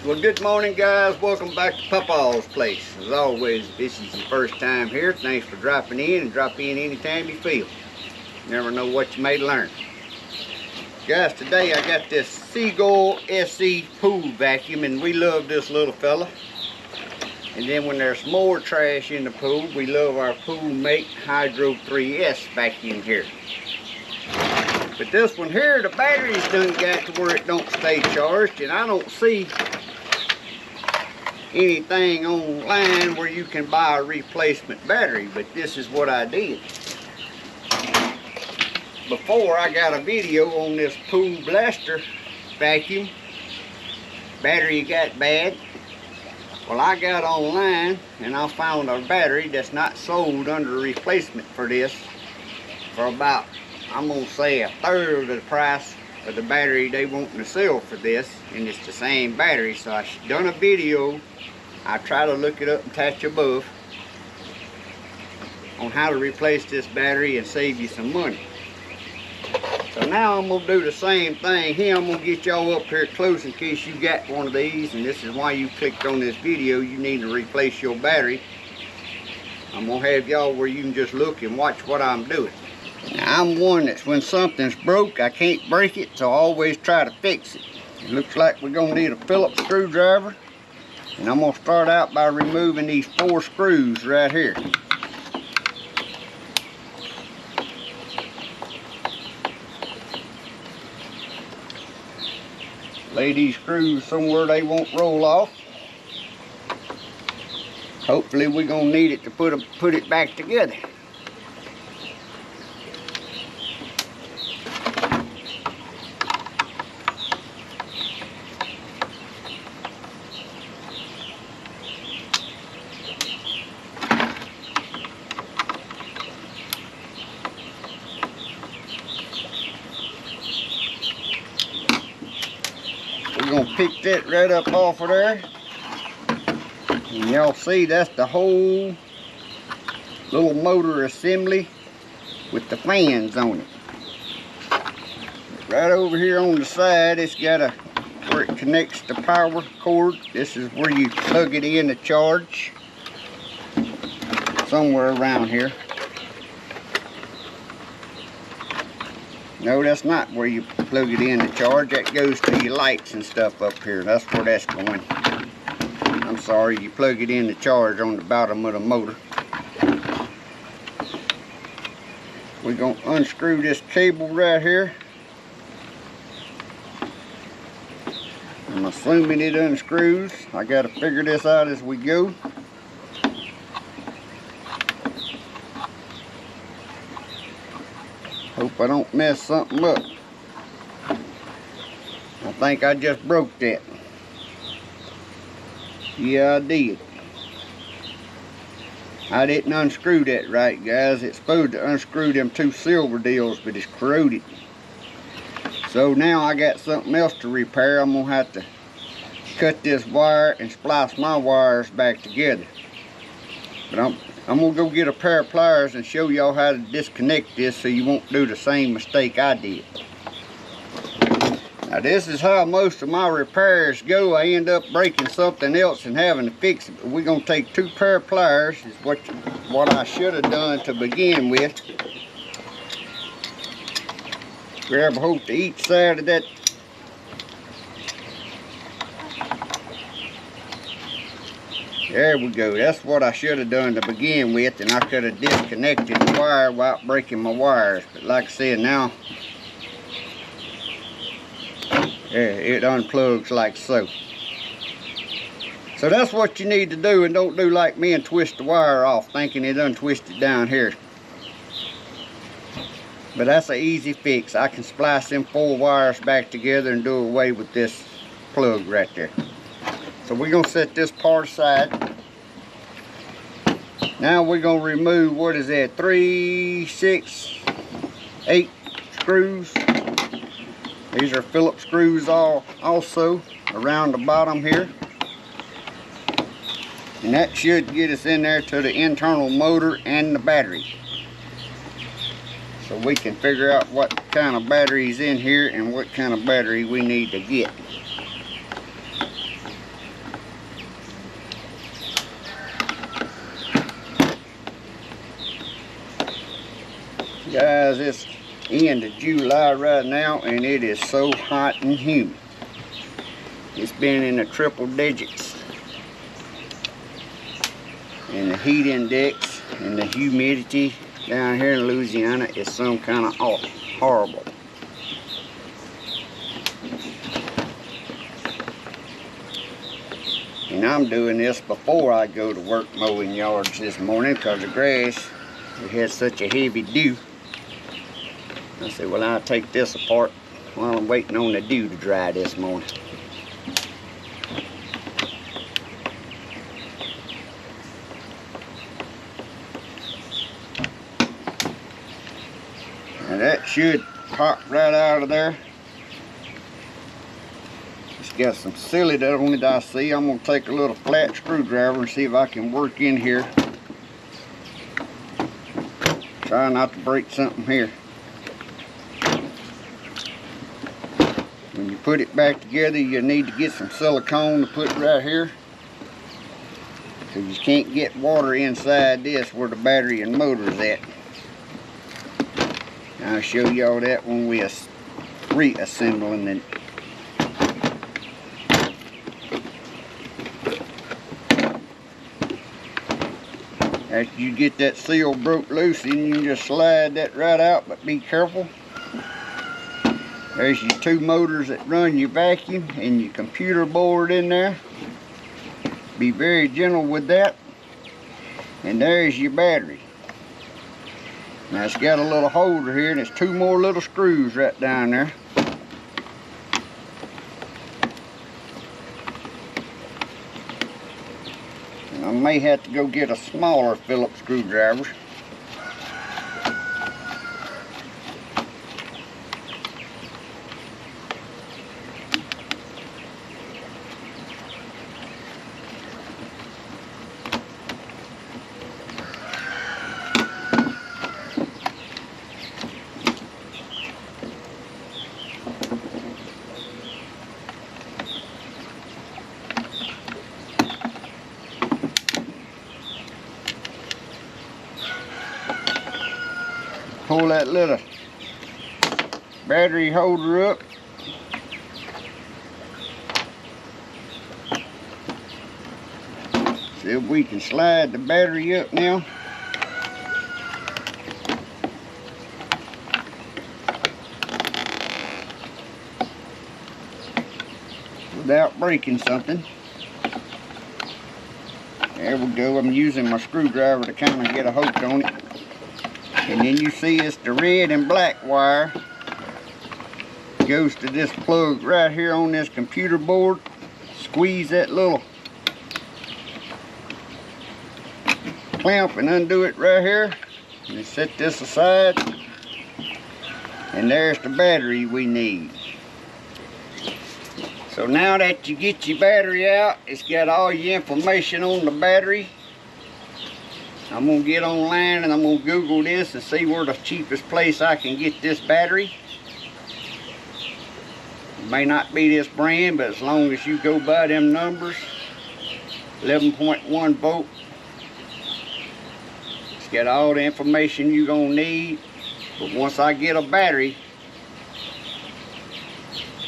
Well, good morning, guys. Welcome back to Papaw's place. As always, if this is your first time here, thanks for dropping in, and drop in anytime you feel. You never know what you may learn. Guys, today I got this SeaGul SE pool vacuum, and we love this little fella. And then when there's more trash in the pool, we love our Pool Mate Hydro 3S vacuum here. But this one here, the battery's done got to where it don't stay charged, and I don't see anything online where you can buy a replacement battery, but this is what I did. Before, I got a video on this pool blaster vacuum. Battery got bad. Well, I got online and I found a battery that's not sold under replacement for this for about, I'm gonna say, a third of the price of the battery they want to sell for this, and it's the same battery. So I done a video. I try to look it up and attach above on how to replace this battery and save you some money. So now I'm gonna do the same thing here. I'm gonna get y'all up here close in case you got one of these, and this is why you clicked on this video. You need to replace your battery. I'm gonna have y'all where you can just look and watch what I'm doing. Now, I'm one that's when something's broke, I can't break it, so I always try to fix it. It looks like we're gonna need a Phillips screwdriver, and I'm gonna start out by removing these 4 screws right here. Lay these screws somewhere they won't roll off. Hopefully we're gonna need it to put it back together. We're gonna pick that right up off of there, and y'all see that's the whole little motor assembly with the fans on it. Right over here on the side, it's got a where it connects the power cord. This is where you plug it in to charge, somewhere around here. No, that's not where you plug it in to charge. That goes to your lights and stuff up here. That's where that's going. I'm sorry, you plug it in to charge on the bottom of the motor. We're going to unscrew this cable right here. I'm assuming it unscrews. I got to figure this out as we go. Hope I don't mess something up. I think I just broke that. Yeah, I did. I didn't unscrew that right, guys. It's supposed to unscrew them 2 silver deals, but it's corroded. So now I got something else to repair. I'm gonna have to cut this wire and splice my wires back together. But I'm gonna go get a pair of pliers and show y'all how to disconnect this so you won't do the same mistake I did. Now, this is how most of my repairs go. I end up breaking something else and having to fix it. But we're gonna take 2 pair of pliers, is what I should have done to begin with. Grab a hold to each side of that. There we go. That's what I should have done to begin with, and I could have disconnected the wire without breaking my wires. But like I said, now it unplugs like so. So that's what you need to do, and don't do like me and twist the wire off thinking it untwisted down here. But that's an easy fix. I can splice them 4 wires back together and do away with this plug right there. So we're gonna set this part aside. Now we're gonna remove, what is that, 3, 6, 8 screws. These are Phillips screws also around the bottom here. And that should get us in there to the internal motor and the battery. So we can figure out what kind of battery is in here and what kind of battery we need to get. Guys, it's end of July right now and it is so hot and humid. It's been in the triple digits. And the heat index and the humidity down here in Louisiana is some kind of horrible. And I'm doing this before I go to work mowing yards this morning because the grass, it had such a heavy dew. I said, well, I'll take this apart while I'm waiting on the dew to dry this morning. Now that should pop right out of there. It's got some silly on it, I see. I'm going to take a little flat screwdriver and see if I can work in here. Try not to break something here. When you put it back together, you need to get some silicone to put right here. Because you can't get water inside this where the battery and motor is at. I'll show y'all that when we reassembling it. After you get that seal broke loose, then you can just slide that right out, but be careful. There's your two motors that run your vacuum and your computer board in there. Be very gentle with that. And there's your battery. Now it's got a little holder here and there's two more little screws right down there. And I may have to go get a smaller Phillips screwdriver. Pull that little battery holder up. See if we can slide the battery up now. Without breaking something. There we go. I'm using my screwdriver to kind of get a hold on it. And then you see it's the red and black wire. Goes to this plug right here on this computer board. Squeeze that little clamp and undo it right here. And set this aside. And there's the battery we need. So now that you get your battery out, it's got all your information on the battery. I'm going to get online and I'm going to Google this and see where the cheapest place I can get this battery. It may not be this brand, but as long as you go by them numbers, 11.1 volt. It's got all the information you're going to need. But once I get a battery,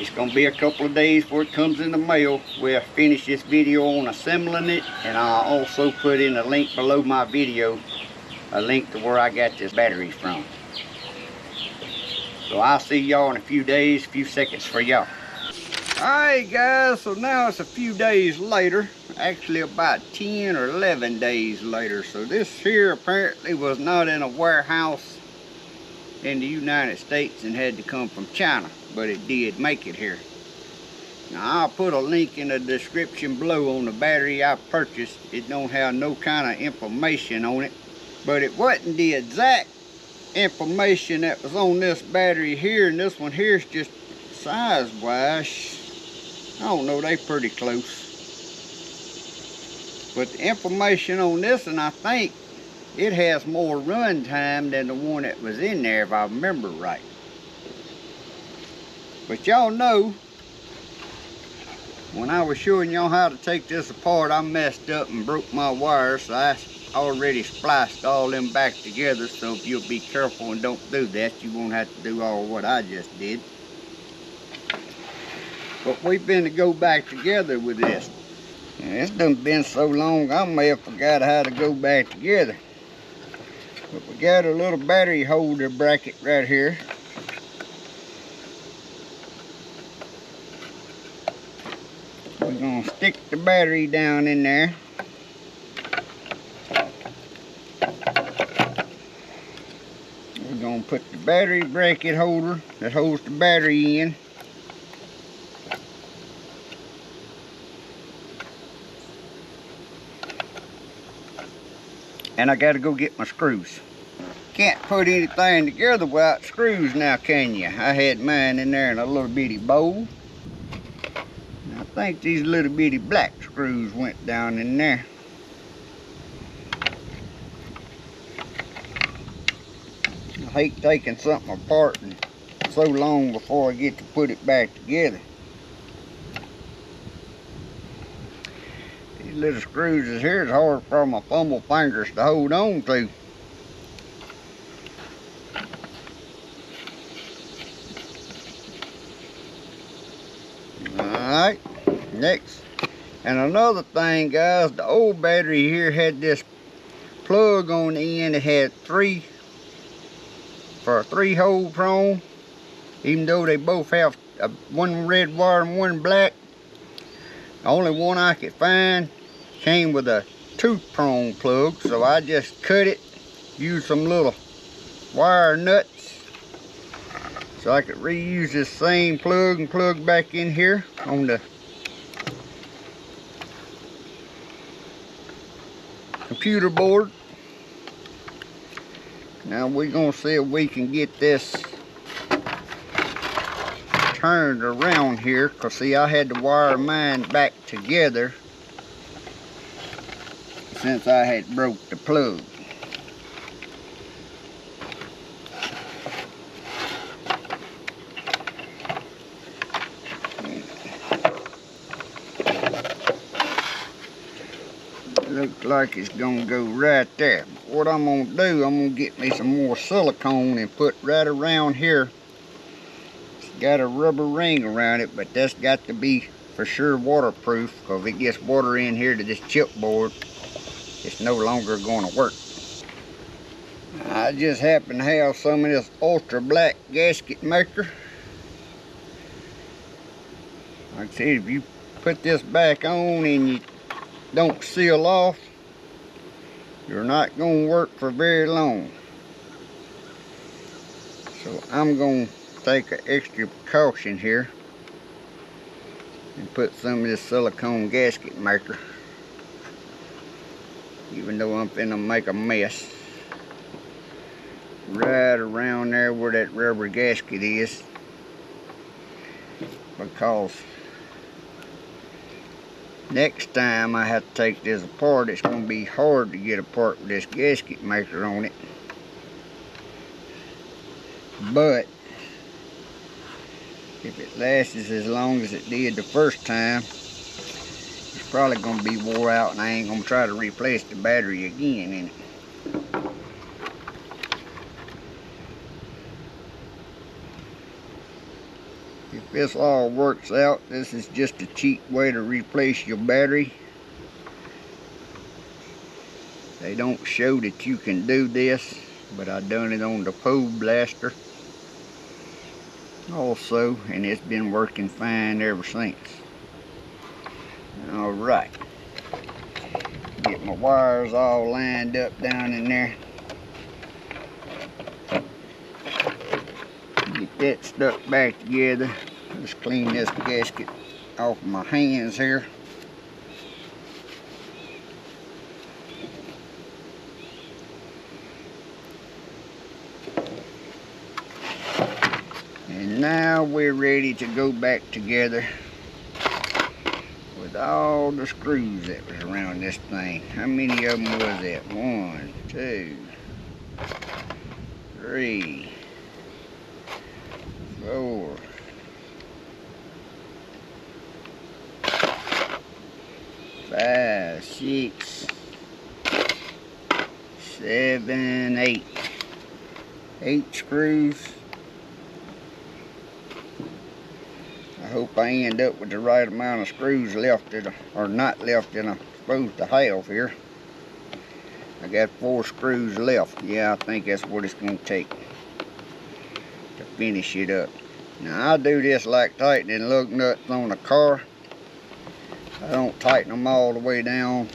it's going to be a couple of days before it comes in the mail. We'll finish this video on assembling it, and I'll also put in a link below my video, a link to where I got this battery from. So I'll see y'all in a few days, a few seconds for y'all. Alright guys, so now it's a few days later, actually about 10 or 11 days later. So this here apparently was not in a warehouse in the United States and had to come from China, but it did make it here. Now I'll put a link in the description below on the battery I purchased. It don't have no kind of information on it, but it wasn't the exact information that was on this battery here, and this one here is just size wise, I don't know, they pretty close. But the information on this one, I think it has more run time than the one that was in there, if I remember right. But y'all know, when I was showing y'all how to take this apart, I messed up and broke my wire, so I already spliced all them back together, so if you'll be careful and don't do that, you won't have to do all what I just did. But we've been to go back together with this. And it's done been so long, I may have forgot how to go back together. But we got a little battery holder bracket right here. We're gonna stick the battery down in there. We're gonna put the battery bracket holder that holds the battery in. And I gotta go get my screws. Can't put anything together without screws now, can you? I had mine in there in a little bitty bowl. I think these little bitty black screws went down in there. I hate taking something apart and so long before I get to put it back together. These little screws is here is hard for my fumble fingers to hold on to. Alright, next. And another thing, guys, the old battery here had this plug on the end. It had three hole prong, even though they both have one red wire and one black. The only one I could find came with a 2-prong plug, so I just cut it, used some little wire nuts so I could reuse this same plug and plug back in here on the computer board. Now we're gonna see if we can get this turned around here, because see, I had to wire mine back together since I had broke the plug. Looks like it's gonna go right there. But what I'm gonna do, I'm gonna get me some more silicone and put right around here. It's got a rubber ring around it, but that's got to be for sure waterproof, because if it gets water in here to this chipboard, it's no longer gonna work. I just happen to have some of this ultra black gasket maker. Like I said, if you put this back on and you don't seal off, you're not going to work for very long. So I'm going to take an extra precaution here and put some of this silicone gasket maker, even though I'm finna make a mess, right around there where that rubber gasket is, because next time I have to take this apart, it's going to be hard to get apart with this gasket maker on it. But if it lasts as long as it did the first time, it's probably going to be wore out, and I ain't going to try to replace the battery again in it. If this all works out, this is just a cheap way to replace your battery. They don't show that you can do this, but I done it on the pole blaster also, and it's been working fine ever since. Alright, get my wires all lined up down in there. Get that stuck back together. Just clean this gasket off my hands here. And now we're ready to go back together with all the screws that was around this thing. How many of them was it? 1, 2, 3, 4, 5, 6, 7, 8. 8 screws. I hope I end up with the right amount of screws left or not left that I'm supposed to have here. I got 4 screws left. Yeah, I think that's what it's going to take to finish it up. Now I do this like tightening lug nuts on a car. I don't tighten them all the way down.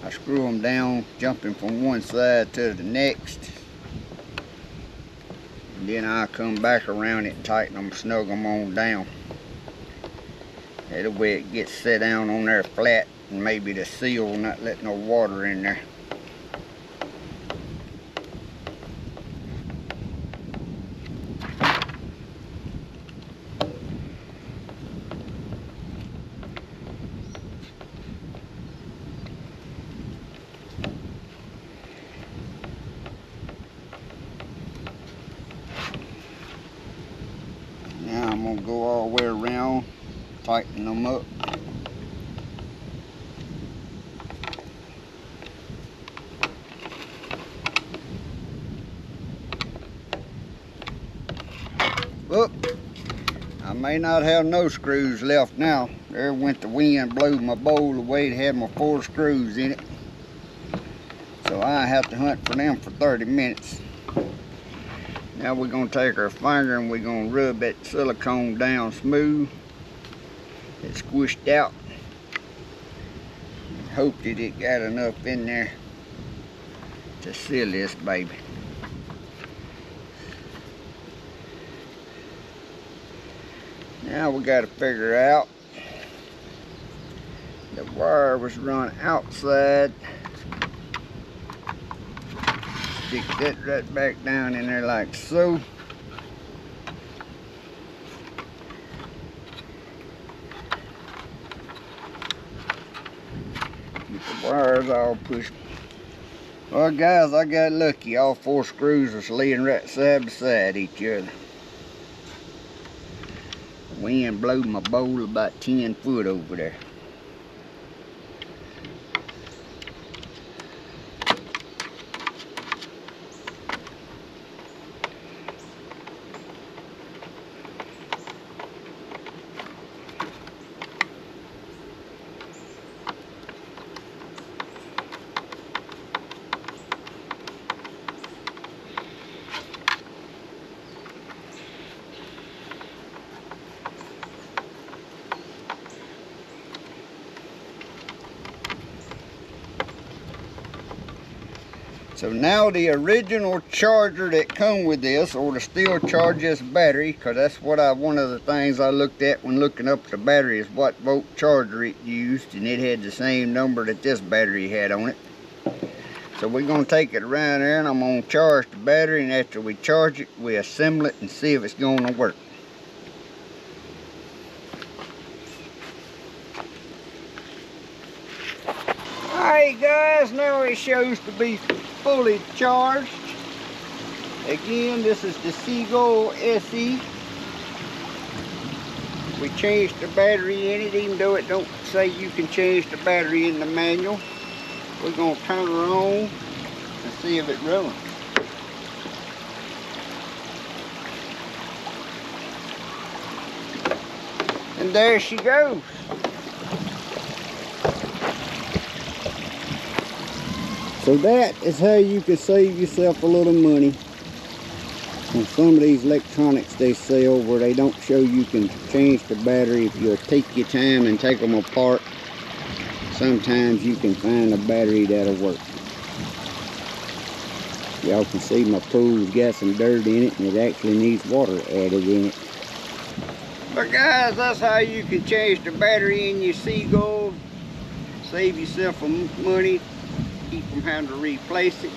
I screw them down, jumping from one side to the next. And then I come back around it and tighten them, snug them on down. That way it gets set down on there flat, and maybe the seal will not let no water in there. Now I'm going to go all the way around, tighten them up. Whoop! I may not have no screws left now. There went the wind, blew my bowl away. It had my 4 screws in it. So I have to hunt for them for 30 minutes. Now we're going to take our finger and we're going to rub that silicone down smooth. It's squished out. Hope that it got enough in there to seal this baby. Now we got to figure out the wire was run outside. Stick that right back down in there like so. Get the wires all pushed. Well guys, I got lucky. All 4 screws are laying right side by side each other. The wind blew my bowl about 10 foot over there. So now the original charger that come with this, or to still charge this battery, because that's what one of the things I looked at when looking up the battery is what volt charger it used, and it had the same number that this battery had on it. So we're going to take it around there and I'm going to charge the battery, and after we charge it, we assemble it and see if it's going to work. Alright guys, now it shows to be fully charged. Again, this is the SeaGul SE. We changed the battery in it, even though it don't say you can change the battery in the manual. We're going to turn her on and see if it runs. And there she goes. So that is how you can save yourself a little money on some of these electronics they sell, where they don't show you can change the battery. If you'll take your time and take them apart, sometimes you can find a battery that'll work. Y'all can see my pool's got some dirt in it, and it actually needs water added in it. But guys, that's how you can change the battery in your SeaGul. Save yourself some money. Keep from having to replace it.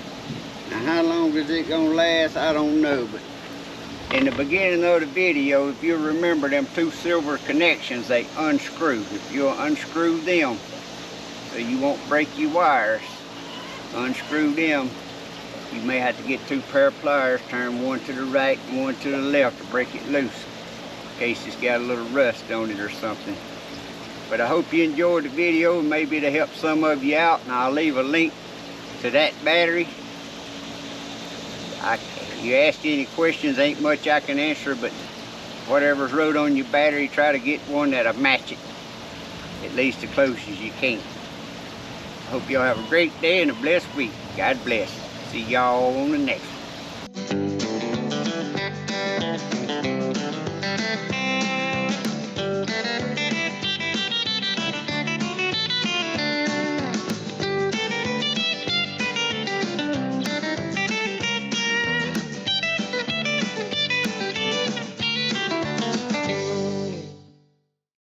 Now how long is it gonna last, I don't know, but in the beginning of the video, if you remember them 2 silver connections, they unscrew. If you'll unscrew them so you won't break your wires, unscrew them. You may have to get 2 pair of pliers, turn one to the right and one to the left to break it loose, in case it's got a little rust on it or something. But I hope you enjoyed the video, and maybe it'll help some of you out, and I'll leave a link to to that battery. You asked any questions, ain't much I can answer, but whatever's wrote on your battery, try to get one that'll match it, at least as close as you can. I hope y'all have a great day and a blessed week. God bless. See y'all on the next one.